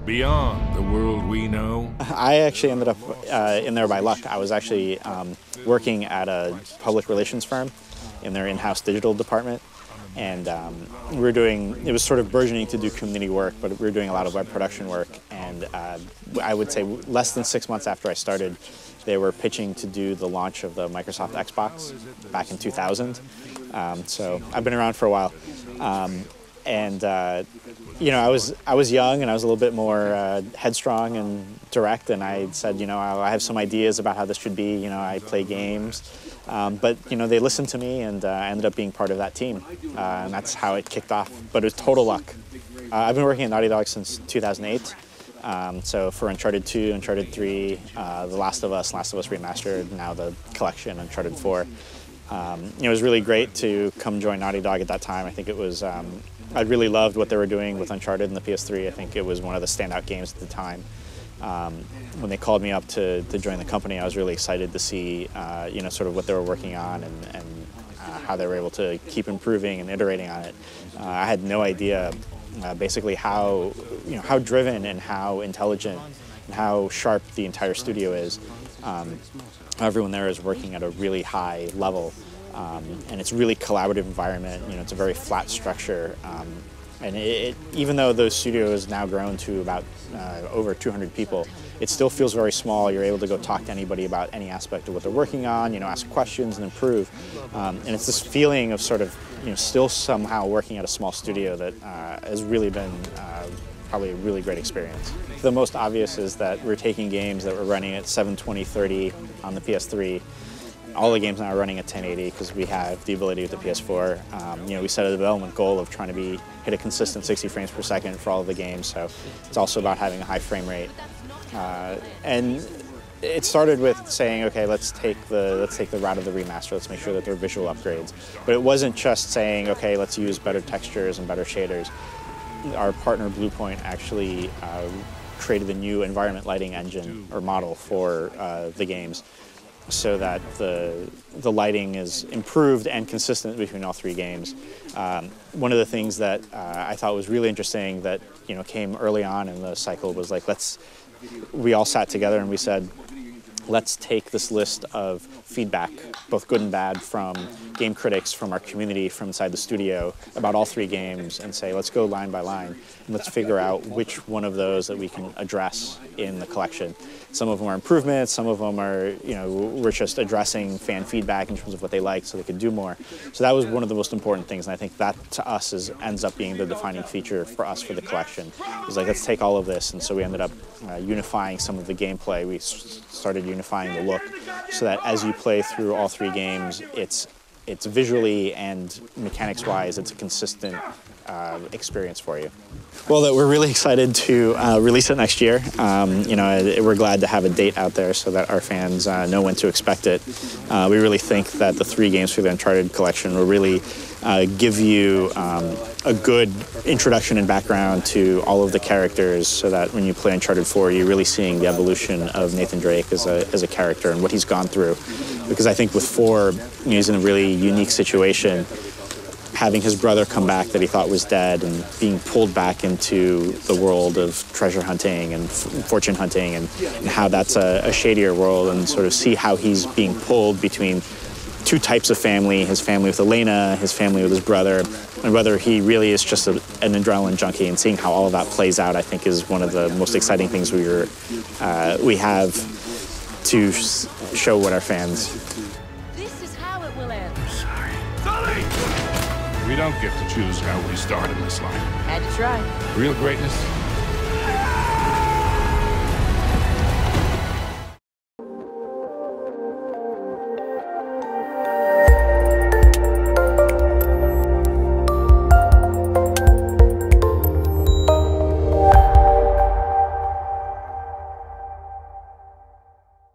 beyond the world we know. I actually ended up in there by luck. I was actually working at a public relations firm in their in-house digital department. And we were doing, it was sort of burgeoning to do community work, but we were doing a lot of web production work. And I would say less than 6 months after I started, they were pitching to do the launch of the Microsoft Xbox back in 2000. So I've been around for a while. You know, I was young and I was a little bit more headstrong and direct, and I said, you know, I have some ideas about how this should be. You know, I play games, but you know, they listened to me, and I ended up being part of that team, and that's how it kicked off. But it was total luck. I've been working at Naughty Dog since 2008. So for Uncharted 2, Uncharted 3, The Last of Us Remastered, now the collection, Uncharted 4. It was really great to come join Naughty Dog at that time. I think it was, I really loved what they were doing with Uncharted and the PS3. I think it was one of the standout games at the time. When they called me up to join the company, I was really excited to see, you know, sort of what they were working on and how they were able to keep improving and iterating on it. I had no idea, basically how, you know, how driven and how intelligent and how sharp the entire studio is. Everyone there is working at a really high level, and it's a really collaborative environment. You know, it's a very flat structure, and even though those studios now grown to about over 200 people, it still feels very small. You're able to go talk to anybody about any aspect of what they're working on, you know, ask questions and improve. And it's this feeling of sort of, you know, still somehow working at a small studio that has really been probably a really great experience. The most obvious is that we're taking games that were running at 720/30 on the PS3. All the games now are running at 1080 because we have the ability with the PS4. You know, we set a development goal of trying to hit a consistent 60 frames per second for all of the games, so it's also about having a high frame rate. And it started with saying, okay, let's take the route of the remaster. Let's make sure that they're visual upgrades. But it wasn't just saying, okay, let's use better textures and better shaders. Our partner Bluepoint actually created a new environment lighting engine or model for the games, so that the lighting is improved and consistent between all three games. One of the things that I thought was really interesting that, you know, came early on in the cycle was like, we all sat together and we said, let's take this list of feedback, both good and bad, from game critics, from our community, from inside the studio, about all three games, and say, let's go line by line, and let's figure out which one of those that we can address in the collection. Some of them are improvements, some of them are, you know, we're just addressing fan feedback in terms of what they like so they could do more. So that was one of the most important things, and I think that, to us, ends up being the defining feature for us for the collection. It was like, let's take all of this, and so we ended up unifying some of the gameplay. We started unifying the look so that as you play through all three games, it's visually and mechanics-wise, it's a consistent experience for you. Well, we're really excited to release it next year. You know, we're glad to have a date out there so that our fans know when to expect it. We really think that the three games for the Uncharted collection will really give you a good introduction and background to all of the characters, so that when you play Uncharted 4, you're really seeing the evolution of Nathan Drake as a character and what he's gone through. Because I think with 4, you know, he's in a really unique situation, having his brother come back that he thought was dead and being pulled back into the world of treasure hunting and fortune hunting, and how that's a shadier world, and sort of see how he's being pulled between two types of family, his family with Elena, his family with his brother, and whether he really is just an adrenaline junkie, and seeing how all of that plays out, I think, is one of the most exciting things we have to show what our fans. This is how it will end. Sorry. Sully! We don't get to choose how we start in this life. Had to try. Real greatness